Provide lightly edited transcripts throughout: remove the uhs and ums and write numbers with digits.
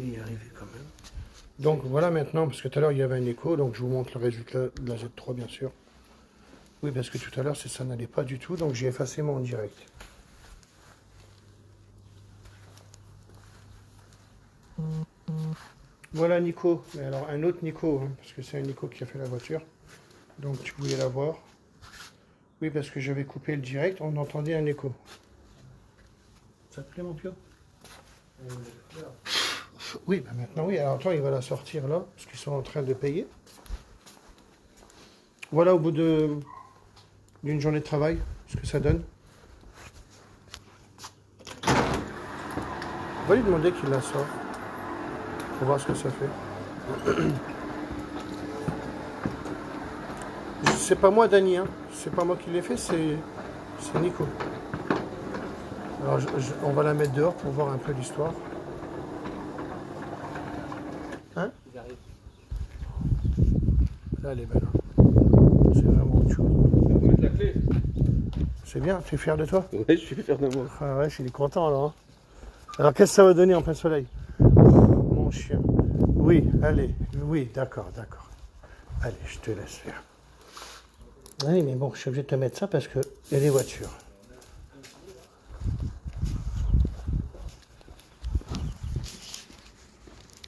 Il y est arrivé quand même. Donc voilà maintenant, parce que tout à l'heure il y avait un écho, donc je vous montre le résultat de la Z3 bien sûr. Oui, parce que tout à l'heure ça n'allait pas du tout, donc j'ai effacé mon direct. Voilà Nico, mais alors un autre Nico, hein, parce que c'est un Nico qui a fait la voiture. Donc tu voulais la voir. Oui, parce que j'avais coupé le direct, on entendait un écho. Ça te plaît mon pio? Oui, bah maintenant oui, alors attends, il va la sortir là, parce qu'ils sont en train de payer. Voilà au bout d'une journée de travail, ce que ça donne. On va lui demander qu'il la sort, pour voir ce que ça fait. C'est pas moi Dani, hein. C'est pas moi qui l'ai fait, c'est Nico. Alors on va la mettre dehors pour voir un peu l'histoire. Hein? Là elle est belle. Hein. C'est vraiment autre chose. La clé. C'est bien, tu es fier de toi? Ouais, je suis fier de moi. Ah ouais, il est content alors. Hein. Alors qu'est-ce que ça va donner en plein soleil? Mon chien. Oui, allez. Oui, d'accord, d'accord. Allez, je te laisse faire. Oui, mais bon, je suis obligé de te mettre ça parce qu'il y a des voitures.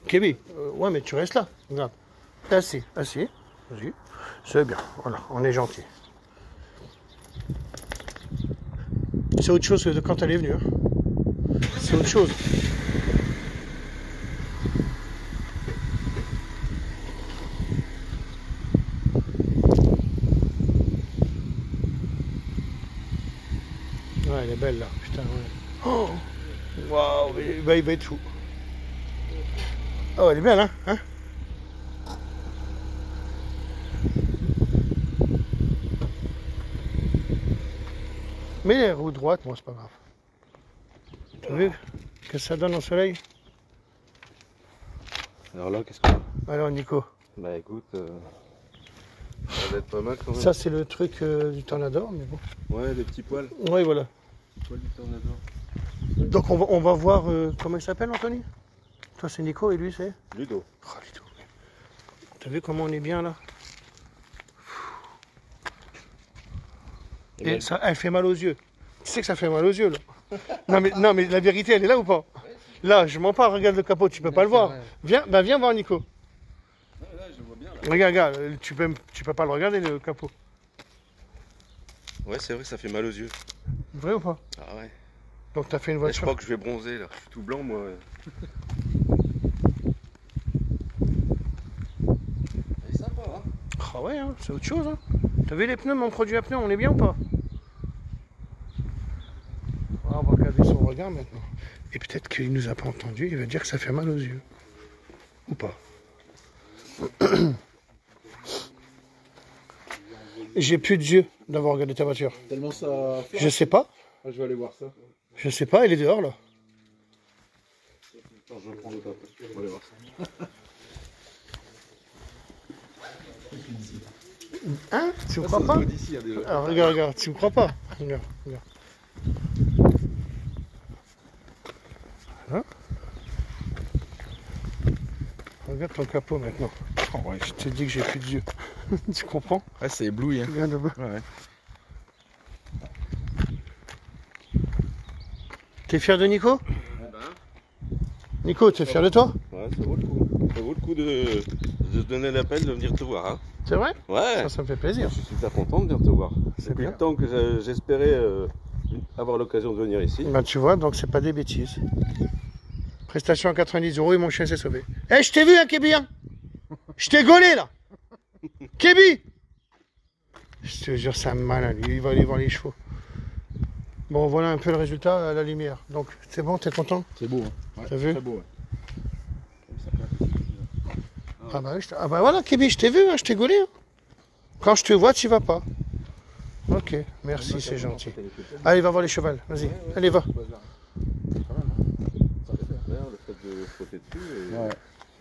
Kevin, ouais, mais tu restes là. Regarde. Assis, assis. Vas-y. C'est bien. Voilà, on est gentil. C'est autre chose que quand elle est venue. Hein. C'est autre chose. Ouais, elle est belle là. Putain, ouais. Oh, waouh, il va être fou. Oh, elle est belle, hein? Mais les roues droites, moi, c'est pas grave. T'as vu que ça donne au soleil? Alors là, qu'est-ce qu'on a? Alors, Nico. Bah écoute, ça va être pas mal quand même. Ça, c'est le truc du Tornador, mais bon. Ouais, des petits poils. Oui, voilà. Poils du Tornador. Donc, on va voir comment il s'appelle, Anthony? Toi, c'est Nico et lui, c'est? Ludo. Oh, Ludo. T'as vu comment on est bien là? Et ça, elle fait mal aux yeux. Tu sais que ça fait mal aux yeux là. Non mais la vérité elle est là ou pas? Là, je mens pas, regarde le capot, tu peux pas le voir. Viens, bah viens voir Nico. Là, je vois bien. Là. Regarde, tu peux pas le regarder le capot. Ouais, c'est vrai, ça fait mal aux yeux. Vrai ou pas? Ah ouais. Donc t'as fait une Là, je voiture. crois que je vais bronzer là. Je suis tout blanc moi. Elle est sympa, hein? Ah ouais, hein, c'est autre chose. Hein. T'as vu les pneus, mon produit à pneus, on est bien ou pas? Ah, on va regarder son regard maintenant. Et peut-être qu'il nous a pas entendu, il va dire que ça fait mal aux yeux. Ou pas. J'ai plus de yeux d'avoir regardé ta voiture. Tellement ça. Je sais pas. Ah, je vais aller voir ça. Je sais pas, il est dehors là. Attends, je vais prendre le top. Je vais aller voir ça. Hein? Tu me crois pas? D'ici, hein, déjà. Alors regarde, tu me crois pas? Regarde. Hein? Regarde ton capot maintenant. Oh, ouais, je te dis que j'ai plus de yeux. Tu comprends? Ouais, c'est ébloui. Hein. Regarde là-bas. Ouais. T'es fier de Nico? Nico, t'es fier de toi? Ouais, ça vaut le coup. Ça vaut le coup de se donner l'appel de venir te voir. Hein. C'est vrai? Ouais. Ça me fait plaisir. Je suis super content de venir te voir. C'est Depuis bien. le temps que j'espérais avoir l'occasion de venir ici. Bah tu vois, donc c'est pas des bêtises. Prestation à 90 € et mon chien s'est sauvé. Eh, je t'ai vu, hein, Kébi, hein? Je t'ai gaulé, là! Kébi! Je te jure, c'est un malin, lui, il va aller voir les chevaux. Bon, voilà un peu le résultat à la lumière. Donc, c'est bon, t'es content? C'est beau. Hein. Ouais, T'as vu? Très beau. Ouais. Ah bah, ah bah voilà, Kébi, je t'ai vu, hein, je t'ai gaulé. Hein. Quand je te vois, tu vas pas. Ok, merci, c'est gentil. Allez, va voir les chevals, vas-y. Allez, va. D'ailleurs, le fait de frotter dessus,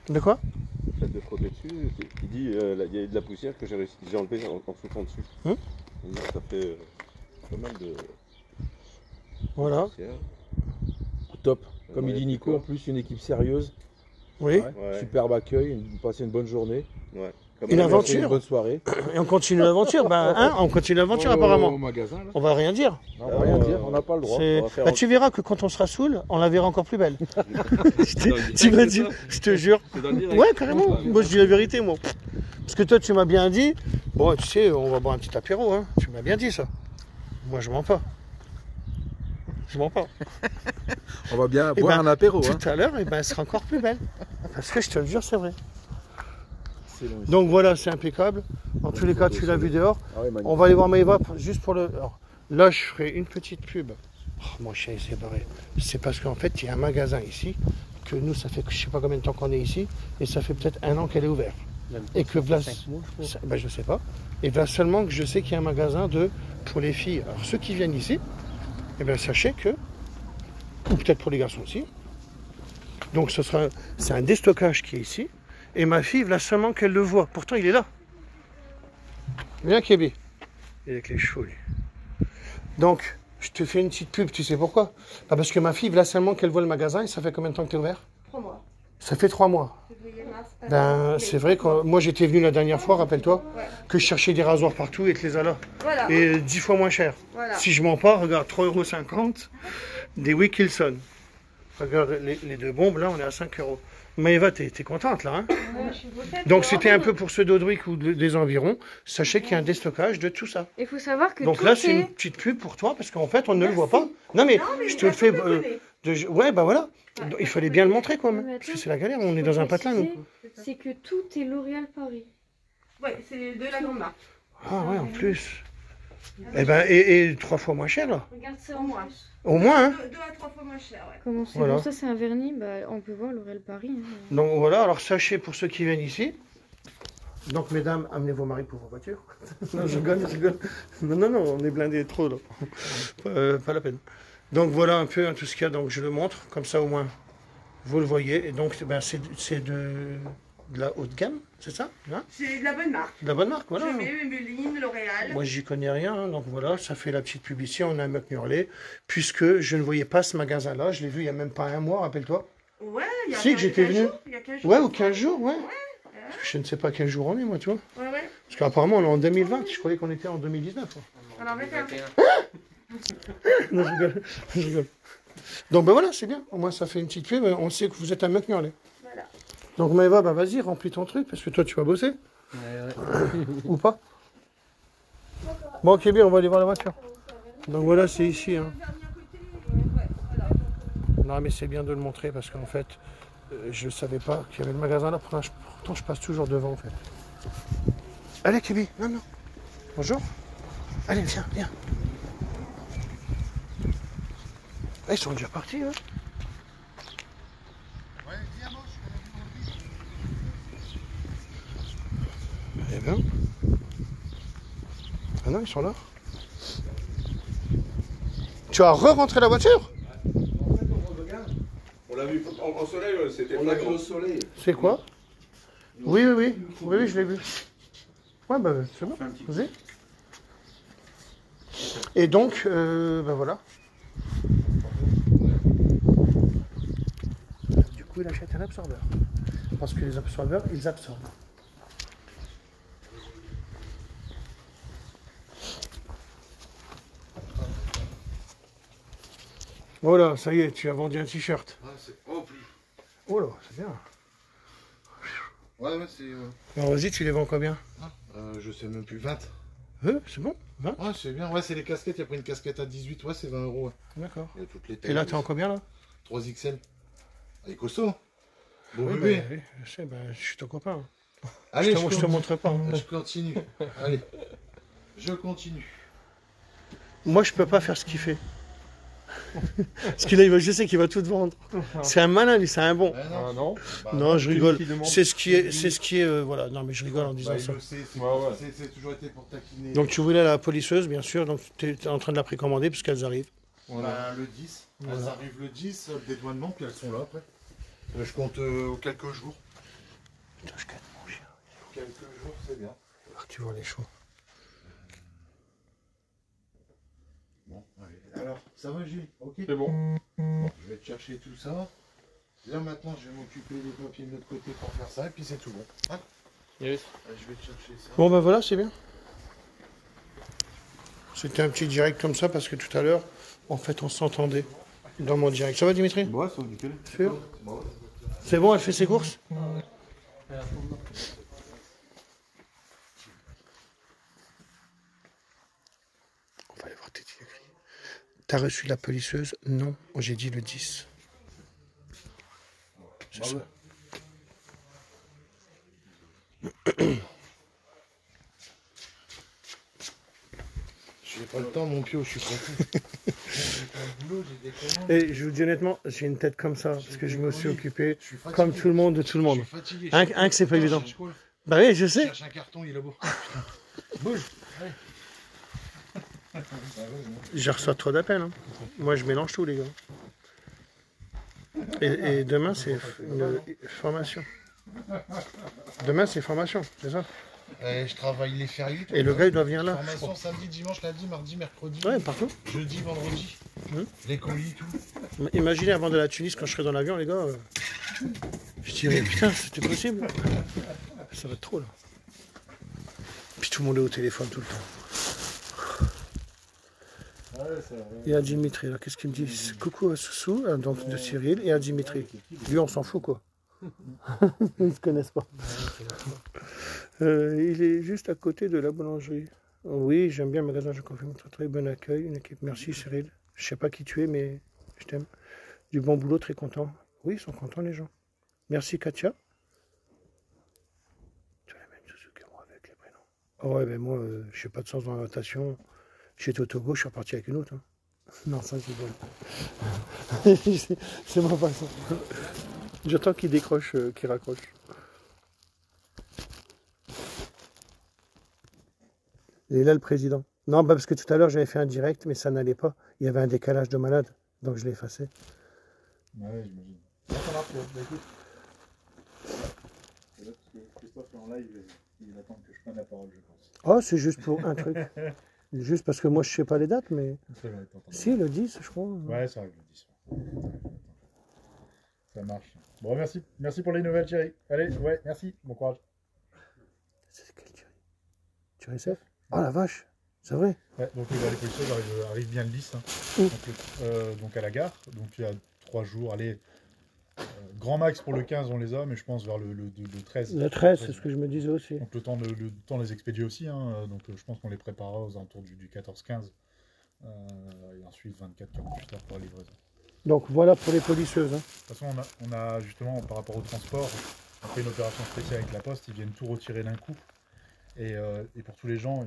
De quoi? le fait de frotter dessus, il dit il y a de la poussière que j'ai enlevé en soufflant dessus. Hum. Il dit que ça fait pas mal de Voilà. poussière. Top. Comme Ouais, il dit Nico, en plus, une équipe sérieuse. Oui. Ouais. Superbe accueil, passer une bonne journée. Ouais. Une un- aventure. Une bonne soirée. Et on continue l'aventure. Ben, hein, on continue l'aventure Au apparemment. magasin, là. On va rien dire. Non, on va rien dire, on n'a pas le droit. C'est- on va faire Bah, un- tu verras que quand on sera saoul, on la verra encore plus belle. Dans le Tu m'as direct, dit, c'est ça je te jure. C'est dans le direct. Ouais, carrément. Moi, je dis la vérité, moi. Parce que toi, tu m'as bien dit. Bon, tu sais, on va boire un petit apéro, hein. Tu m'as bien dit ça. Moi, je mens pas. Je mens pas. On va bien Eh boire ben, un apéro. Hein. Tout à l'heure, eh ben, elle sera encore plus belle. Parce que je te le jure, c'est vrai. C'est long, ici. Donc voilà, c'est impeccable. En tous les cas, tu l'as vu dehors. Ah ouais, magnifique. On va aller voir Maëva juste pour le. Alors, là, je ferai une petite pub. Oh, mon chien, il s'est barré. C'est parce qu'en fait, il y a un magasin ici. Que nous, ça fait je sais pas combien de temps qu'on est ici. Et ça fait peut-être 1 an qu'elle est ouverte. Et que voilà. Ben, je sais pas. Et là seulement que je sais qu'il y a un magasin pour les filles. Alors, ceux qui viennent ici, eh bien, sachez que. Ou peut-être pour les garçons aussi. Donc, c'est un déstockage qui est ici. Et ma fille, là seulement qu'elle le voit. Pourtant, il est là. Viens, Kébi. Il est avec les chevaux, lui. Donc, je te fais une petite pub, tu sais pourquoi? Pas parce que ma fille, là seulement qu'elle voit le magasin, et ça fait combien de temps que tu es ouvert? 3 mois. Ça fait 3 mois. Février, mars, Ben, c'est vrai que moi, j'étais venu la dernière fois, rappelle-toi, Ouais. que je cherchais des rasoirs partout et te les as là. Voilà. Et 10 fois moins cher. Voilà. Si je mens pas, regarde, 3,50 € des Wilkinson. Regarde, les deux bombes, là, on est à 5 €. Maëva, t'es contente, là, hein? Ouais, je suis contente. Donc, c'était un peu pour ceux d'Audric ou des environs. Sachez qu'il y a un déstockage de tout ça. Il faut savoir que Donc tout là, c'est est... une petite pub pour toi, parce qu'en fait, on ne le voit pas. Non, mais, je te le fais... ouais, bah voilà. Ouais. Il fallait bien le montrer, quoi. Ouais, mais Parce que attends, c'est la galère, on est faut dans un patelin, nous. préciser, c'est que tout est L'Oréal Paris. Ouais, c'est de la grande marque. Ah ouais, en plus. Eh ben, et 3 fois moins cher, là. Regarde ça Au en moins. plus. Au moins, hein. 2 à 3 fois moins cher, ouais. Comment c'est Voilà. bon, ça c'est un vernis, bah, on peut voir L'Oréal Paris. Hein. Donc voilà, alors sachez pour ceux qui viennent ici. Donc mesdames, amenez vos maris pour vos voitures. Non, je rigole, je rigole. Non, on est blindés trop là. Pas la peine. Donc voilà un peu hein, tout ce qu'il y a, donc je le montre, comme ça au moins vous le voyez. Et donc ben, c'est de la haute gamme, c'est ça hein? C'est de la bonne marque. De la bonne marque, voilà. Je mets Maybelline, L'Oréal. Moi j'y connais rien, hein, donc voilà, ça fait la petite publicité, on a un mec hurlé, puisque je ne voyais pas ce magasin-là, je l'ai vu il n'y a même pas un mois, rappelle-toi. Ouais, il y a Si, que j'étais 15 venu. jours, il y a 15 jours. Ouais, ou 15 jours, ouais. Je ne sais pas quel jour on est, moi, tu vois. Ouais, ouais. Parce qu'apparemment, on est en 2020. Je croyais qu'on était en 2019. quoi. Alors, 21. Non, je rigole. Je rigole. Donc, ben voilà, c'est bien. Au moins, ça fait une petite pub. On sait que vous êtes un mec miaulé. Voilà. Donc, Maëva, ben vas-y, remplis ton truc. Parce que toi, tu vas bosser. Ou pas. Bon, ok, bien, on va aller voir la voiture. Donc, voilà, c'est ici. Hein. Non, mais c'est bien de le montrer parce qu'en fait, je ne savais pas qu'il y avait le magasin là. Pourtant, je passe toujours devant, en fait. Allez, Kébi. Non. Bonjour. Allez, viens. Ah, ils sont déjà partis, hein. Eh bien. Ah non, ils sont là. Tu as re-rentré la voiture? On l'a vu en soleil, c'était On l'a vu au soleil. C'est quoi? Oui, je l'ai vu. Ouais, bah, c'est bon. Vas-y. Et donc, ben voilà. Du coup, il achète un absorbeur. Parce que les absorbeurs, ils absorbent. Voilà, ça y est, tu as vendu un t-shirt. Ah, c'est... Oh, plus. Oh là, c'est bien. Ouais, c'est... Alors vas-y, tu les vends combien? je sais même plus, 20. C'est bon 20. Ouais, c'est bien. Ouais, c'est les casquettes. Il y a pris une casquette à 18. Ouais, c'est 20 euros. Ouais. D'accord. Il y a toutes les Et là, t'es en combien là? 3XL. Allez, costaud. Beau Oui, bébé. oui, je sais, je suis ton copain. Hein. Allez, je te montre pas. Hein. Je continue. Allez. Je continue. Moi, je peux pas faire ce qu'il fait. Parce que là, je sais qu'il va tout te vendre. C'est un malin, lui, c'est un bon. Ah non. Non, je rigole. C'est ce qui est, voilà. Non, mais je rigole en disant Bah, ça. je sais, c'est toujours été pour taquiner. Donc, tu voulais la polisseuse, bien sûr. Donc, tu es en train de la précommander puisqu'elles arrivent. Voilà. Le 10. Voilà. Elles arrivent le 10, dédouanement, puis elles sont là après. Je compte quelques jours. Putain, je calme mon chien. Quelques jours, c'est bien. Ah, tu vois les chevaux. Bon, allez. Alors, ça va, Gilles? Ok. C'est bon. Bon, je vais te chercher tout ça. Là maintenant, je vais m'occuper des papiers de l'autre côté pour faire ça, et puis c'est tout bon. Hein Yes. Je vais te chercher ça. Bon, ben voilà, c'est bien. C'était un petit direct comme ça parce que tout à l'heure, en fait, on s'entendait dans mon direct. Ça va, Dimitri? Ouais, c'est nickel. Sûr? C'est bon, elle fait ses courses? On va aller voir tes écrit. T'as reçu la polisseuse? Non, j'ai dit le 10. C'est ça. J'ai pas le temps, mon pio, je suis content. Et je vous dis honnêtement, j'ai une tête comme ça parce que je me suis occupé Je suis fatigué. comme tout le monde de tout le monde. Je suis fatigué. Un que c'est pas évident. Je cherche quoi Bah oui, je Je sais. cherche un carton, il est là-bas. Bouge. Allez. Je reçois trop d'appels. Hein. Moi, je mélange tout, les gars. Et demain, c'est une formation. Demain, c'est formation, c'est ça? Je travaille les fériés. Et le gars, il doit venir là. Formation samedi, dimanche, lundi, mardi, mercredi. Ouais, partout. Jeudi, vendredi. Les colis, tout. Imaginez avant de la Tunis, quand je serai dans l'avion, les gars. Je dirais, putain, c'était possible. Ça va être trop, là. Puis tout le monde est au téléphone tout le temps. Et à Dimitri, là, qu'est-ce qu'il me dit? Coucou à Soussou, donc de Cyril, et à Dimitri. Lui, on s'en fout, quoi. Ils se connaissent pas. Il est juste à côté de la boulangerie. Oui, j'aime bien le magasin, je confirme. Très bon accueil, une équipe. Merci Cyril. Je sais pas qui tu es, mais je t'aime. Du bon boulot, très content. Oui, ils sont contents les gens. Merci Katia. Tu as les mêmes Suzuki que moi avec les prénoms. Oh ouais, mais moi, je n'ai pas de sens dans la notation. J'étais au Togo, je suis reparti avec une autre. Hein. Non, ça c'est bon. C'est ma façon. J'attends qu'il décroche, qu'il raccroche. Il est là le président. Non, bah parce que tout à l'heure j'avais fait un direct, mais ça n'allait pas. Il y avait un décalage de malade, donc je l'ai effacé. Ouais, j'imagine. Ça marche, bah écoute. C'est là parce que Christophe est en live et il attend que je prenne la parole, je pense. Oh, c'est juste pour un truc. Juste parce que moi je sais pas les dates, mais. C'est vrai, t'entends. Si, le 10, je crois. Ouais, ça arrive le 10. Ça marche. Bon, merci. Merci pour les nouvelles, Thierry. Allez, ouais, merci. Bon courage. C'est quel Thierry? Thierry SF? Oh la vache, c'est vrai. Ouais, donc les policiers arrivent bien le 10. Hein. Donc à la gare. Donc il y a 3 jours. Allez, grand max pour le 15, on les a, mais je pense vers le 13. Le 13, c'est ce que je me disais aussi. Donc le temps de les expédier aussi. Hein. Donc je pense qu'on les préparera aux alentours du 14-15. Et ensuite 24-48 heures pour la livraison. Donc voilà pour les policieuses. Hein. De toute façon, on a justement, par rapport au transport, on fait une opération spéciale avec la Poste, ils viennent tout retirer d'un coup. Et pour tous les gens,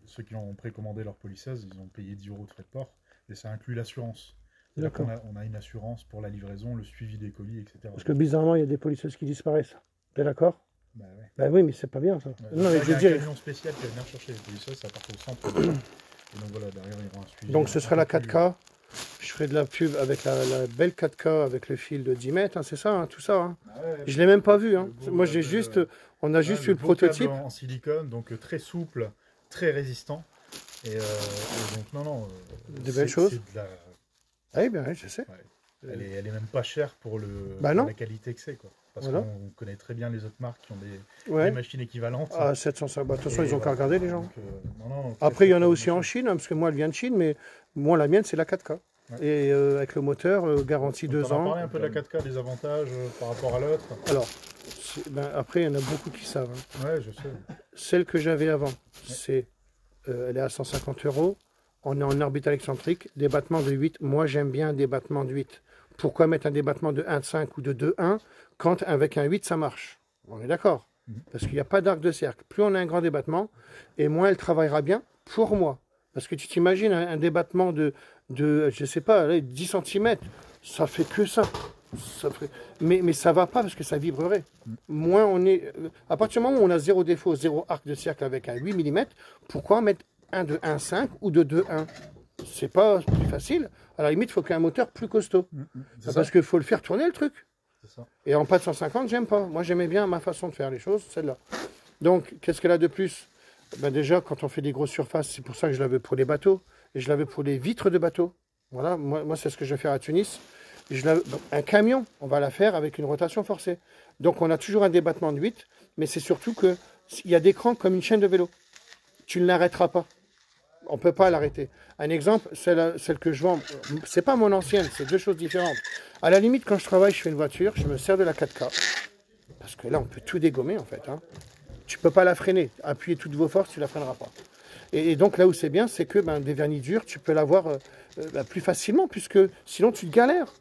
ceux qui ont précommandé leur polisseuse, ils ont payé 10 € de frais de port. Et ça inclut l'assurance. D'accord. On a une assurance pour la livraison, le suivi des colis, etc. Parce que bizarrement, il y a des policieuses qui disparaissent. T'es d'accord? Bah ouais. Bah oui, mais c'est pas bien ça. Ouais. Non, mais Il je y a veux un dire. camion spécial qui va venir chercher les polisseuses, ça part au centre. Et donc voilà, derrière, il y aura un suivi. Donc ce sera la un peu 4K. Je ferai de la pub avec la belle 4K avec le fil de 10 mètres, hein, c'est ça, hein, tout ça. Hein. plus- Ouais, Je l'ai même pas vu. Hein. beau Moi, j'ai câble, juste, on a juste eu le beau câble prototype. en silicone, donc très souple, très résistant. Et donc, non. Des belles choses. C'est de la... Ah oui, bien, oui, je sais. Elle est même pas chère pour Bah pour non. la qualité que c'est, quoi. Parce Voilà. qu'on connaît très bien les autres marques qui ont des Ouais. machines équivalentes. Ah, 750. Bah, de toute façon, Et ils ont qu'à voilà. regarder, les gens. Donc, non, Après, il y en a très aussi en machine. Chine, hein, parce que moi, elle vient de Chine, mais moi, la mienne, c'est la 4K. Ouais. Et avec le moteur, garantie Donc, 2 on en ans. parlait un peu de la 4K, des avantages par rapport à l'autre. Alors, après, il y en a beaucoup qui savent. Hein. Ouais, je sais. Celle que j'avais avant, c'est, elle est à 150 €. On est en orbital excentrique, débattement de 8. Moi, j'aime bien un débattement de 8. Pourquoi mettre un débattement de 1,5 ou de 2,1 quand avec un 8, ça marche? On est d'accord. Parce qu'il n'y a pas d'arc de cercle. Plus on a un grand débattement, et moins elle travaillera bien pour moi. Parce que tu t'imagines un débattement de je sais pas, allez, 10 cm, ça fait que ça. Mais ça va pas parce que ça vibrerait. Moins on est. À partir du moment où on a zéro défaut, zéro arc de cercle avec un 8 mm, pourquoi mettre un de 1,5 ou de 2,1? C'est pas plus facile. À la limite, il faut qu'il y ait un moteur plus costaud. C'est Parce qu'il faut le faire tourner le truc. C'est ça. Et en pas de 150, j'aime pas. Moi, j'aimais bien ma façon de faire les choses, celle-là. Donc, qu'est-ce qu'elle a de plus? Ben déjà, quand on fait des grosses surfaces, c'est pour ça que je la veux pour les bateaux. Et je la veux pour les vitres de bateaux. Voilà, moi c'est ce que je vais faire à Tunis. Un camion, on va la faire avec une rotation forcée. Donc on a toujours un débattement de 8, mais c'est surtout qu'il y a des crans comme une chaîne de vélo. Tu ne l'arrêteras pas. On ne peut pas l'arrêter. Un exemple, celle que je vends, c'est pas mon ancienne, c'est deux choses différentes. À la limite, quand je travaille, je fais une voiture, je me sers de la 4K. Parce que là, on peut tout dégommer en fait. Hein. Tu ne peux pas la freiner. Appuyer toutes vos forces, tu ne la freineras pas. Et donc là où c'est bien, c'est que des vernis durs, tu peux l'avoir plus facilement, puisque sinon tu te galères.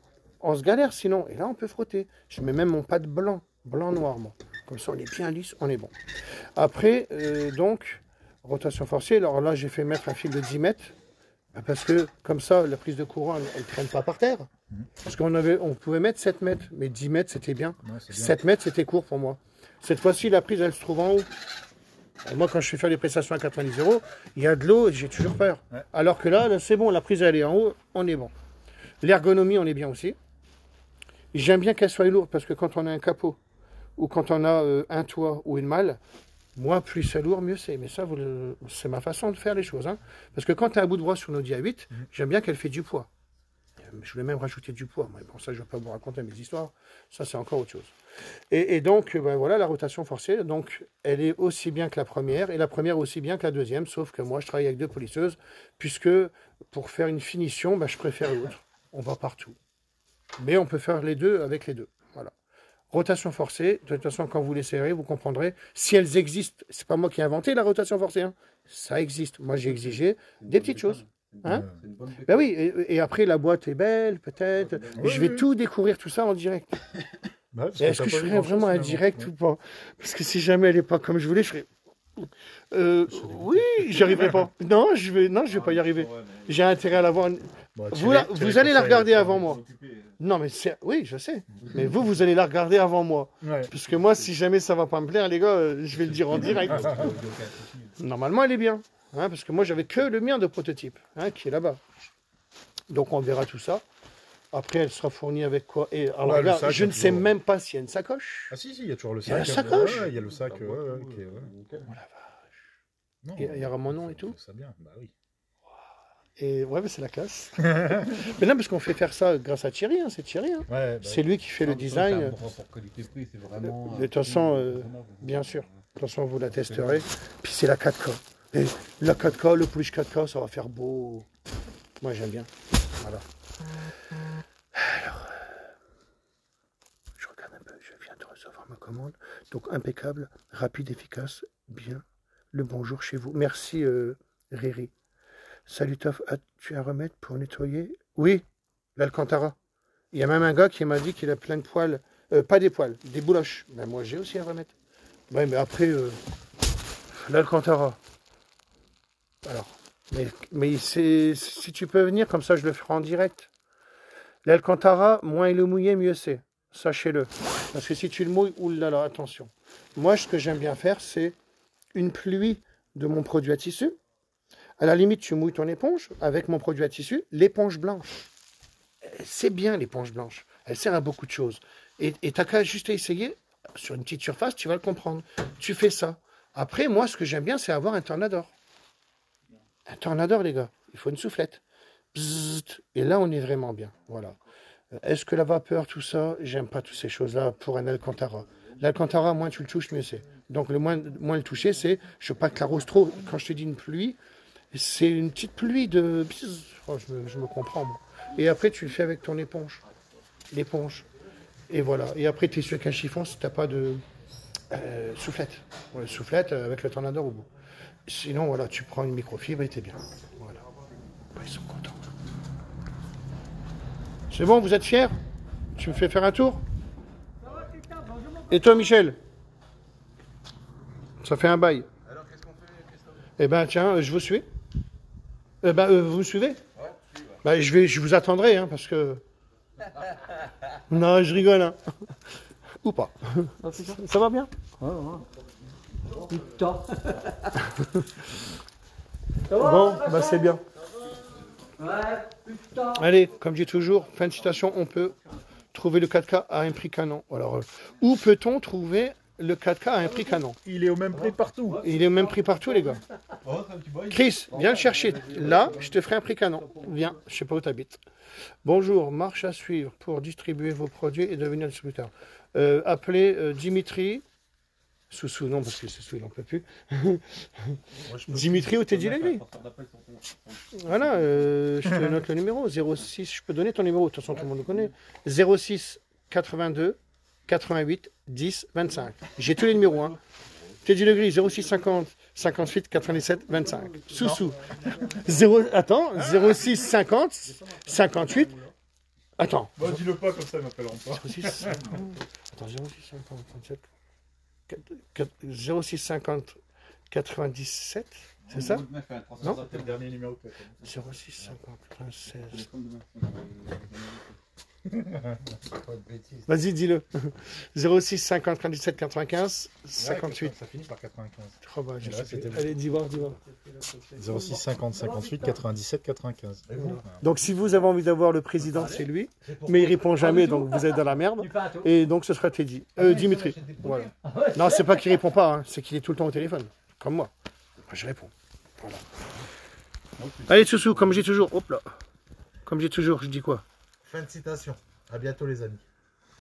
On se galère sinon. Et là, on peut frotter. Je mets même mon pad blanc-noir, moi. Comme ça, on est bien lisse, on est bon. Après, donc, rotation forcée. Alors là, j'ai fait mettre un fil de 10 mètres. Parce que, comme ça, la prise de courant, elle ne traîne pas par terre. Parce on pouvait mettre 7 mètres, mais 10 mètres, c'était bien. Ouais, c'est bien. 7 mètres, c'était court pour moi. Cette fois-ci, la prise, elle se trouve en haut. Et moi, quand je fais faire les prestations à 90 €, il y a de l'eau et j'ai toujours peur. Ouais. Alors que là, c'est bon, la prise, elle est en haut, on est bon. L'ergonomie, on est bien aussi. J'aime bien qu'elle soit lourde parce que quand on a un capot ou quand on a un toit ou une malle, moi, plus c'est lourd, mieux c'est. Mais ça, c'est ma façon de faire les choses. Hein. Parce que quand tu as un bout de bois sur une Audi A8, j'aime bien qu'elle fait du poids. Je voulais même rajouter du poids. Mais bon, ça, je ne vais pas vous raconter mes histoires. Ça, c'est encore autre chose. Et donc, voilà, la rotation forcée. Donc, elle est aussi bien que la première. Et la première aussi bien que la deuxième. Sauf que moi, je travaille avec 2 polisseuses. Puisque pour faire une finition, je préfère l'autre. On va partout. Mais on peut faire les deux avec les deux. Voilà. Rotation forcée. De toute façon, quand vous les serrez, vous comprendrez. Si elles existent, c'est pas moi qui ai inventé la rotation forcée. Hein. Ça existe. Moi, j'ai exigé des petites choses. Hein? Ben oui, et après la boîte est belle, peut-être. Je vais tout découvrir tout ça en direct. Bah, parce Est-ce t'as que je pas vu ferai grand-chose, vraiment un finalement. direct Ouais. ou pas? Parce que si jamais elle n'est pas comme je voulais, je ferai. Oui, j'y arriverai pas. Non, je vais pas y arriver. J'ai intérêt à l'avoir. Bon, Vous allez la regarder avant moi. Non, mais oui, je sais. Mais vous allez la regarder avant moi. Ouais. Parce que moi, si jamais ça va pas me plaire, les gars, je vais le dire en direct. Normalement, elle est bien. Hein, parce que moi, j'avais que le mien de prototype, hein, qui est là-bas. Donc, on verra tout ça. Après, elle sera fournie avec quoi? Et alors, Ouais, le regarde, sac, je ne toujours. sais même pas s'il y a une sacoche. Ah si, il y a toujours le Il y a sac. la sacoche. Ouais, il y a le sac. Ok, ouais. Non, Il y aura mon nom et tout. Ça bien, bah oui. Et ouais, mais c'est la classe. Mais non, parce qu'on fait faire ça grâce à Thierry, hein, c'est Thierry. Hein. Ouais, bah, C'est lui qui fait le design. De toute façon, bien sûr. De toute façon, vous la testerez. Puis c'est la 4K. Et la 4K, le polish 4K, ça va faire beau. Moi, j'aime bien. Voilà. Alors, je regarde un peu. Je viens de recevoir ma commande. Donc, impeccable, rapide, efficace, bien. Le bonjour chez vous. Merci, Riri. Salut Toff, as-tu un remède pour nettoyer? Oui, l'Alcantara. Il y a même un gars qui m'a dit qu'il a plein de poils. Pas des poils, des bouloches. Ben moi j'ai aussi un remède. Ouais, mais après, l'Alcantara. Alors, mais si tu peux venir, comme ça je le ferai en direct. L'Alcantara, moins il est mouillé, mieux c'est. Sachez-le. Parce que si tu le mouilles, oulala, attention. Moi, ce que j'aime bien faire, c'est une pluie de mon produit à tissu. À la limite, tu mouilles ton éponge avec mon produit à tissu, l'éponge blanche. C'est bien l'éponge blanche. Elle sert à beaucoup de choses. Et t'as qu'à juste essayer, sur une petite surface, tu vas le comprendre. Tu fais ça. Après, moi, ce que j'aime bien, c'est avoir un tornador. Un tornador, les gars. Il faut une soufflette. Bzzzt. Et là, on est vraiment bien. Voilà. Est-ce que la vapeur, tout ça, j'aime pas toutes ces choses-là pour un Alcantara. L'Alcantara, moins tu le touches, mieux c'est. Donc, le moins le toucher, c'est, je veux pas que la rose trop. Quand je te dis une pluie, c'est une petite pluie de... Oh, je me comprends, moi. Et après, tu le fais avec ton éponge. L'éponge. Et voilà. Et après, tu es sûr qu'un chiffon si tu n'as pas de soufflette. Ouais, soufflette avec le tornador au bout. Sinon, voilà, tu prends une microfibre et t'es bien. Voilà. Bah, ils sont contents. C'est bon, vous êtes fiers? Tu me fais faire un tour? Et toi, Michel? Ça fait un bail. Alors, qu'est-ce qu'on fait, Christophe? Eh ben, tiens, je vous suis. Vous me suivez? Bah, je vous attendrai, hein, parce que... Non, je rigole, hein. Ou pas. Ça va bien? Putain. Bon, bah c'est bien. Ouais, putain. Allez, comme je dis toujours, fin de citation, on peut trouver le 4K à un prix canon. Alors, où peut-on trouver le 4K à un prix canon? il est au même prix partout. Il est au même prix partout, les gars. Oh, un petit boy. Chris, viens le chercher. Là, je te ferai un prix canon. Viens, je sais pas où tu habites. Bonjour, marche à suivre pour distribuer vos produits et devenir distributeur. Appelez Dimitri. Soussou, non, parce que Soussou, il n'en peut plus. Dimitri ou Teddy Legris. Voilà, je te note le numéro. 06, je peux donner ton numéro, de toute façon, tout le monde le connaît. 06 82 88 10 25. J'ai tous les numéros. Hein. Teddy Legris, 06 50 58 97 25. Soussou. 06 50 58. Attends. Bon, dis-le pas, comme ça, ils m'appelleront pas. 06 50. Attends, 06 50 37. 06 50 97, c'est ça? Non? C'était le dernier numéro que tu as 06 50 96. Vas-y, dis-le. 06 50 97 95 58. Ça finit par 95. Oh bah, je Là, sais c'était plus. Allez, dis voir. 06 50 58 97 95. Donc, si vous avez envie d'avoir le président, c'est lui. Mais il répond jamais, donc vous êtes dans la merde. Et donc, ce sera Teddy. Dimitri. Voilà. Non, c'est pas qu'il répond pas, hein, c'est qu'il est tout le temps au téléphone. Comme moi. Moi, je réponds. Voilà. Allez, Soussou, comme j'ai toujours. Hop là. Comme j'ai toujours, je dis quoi? Fin de citation. À bientôt les amis.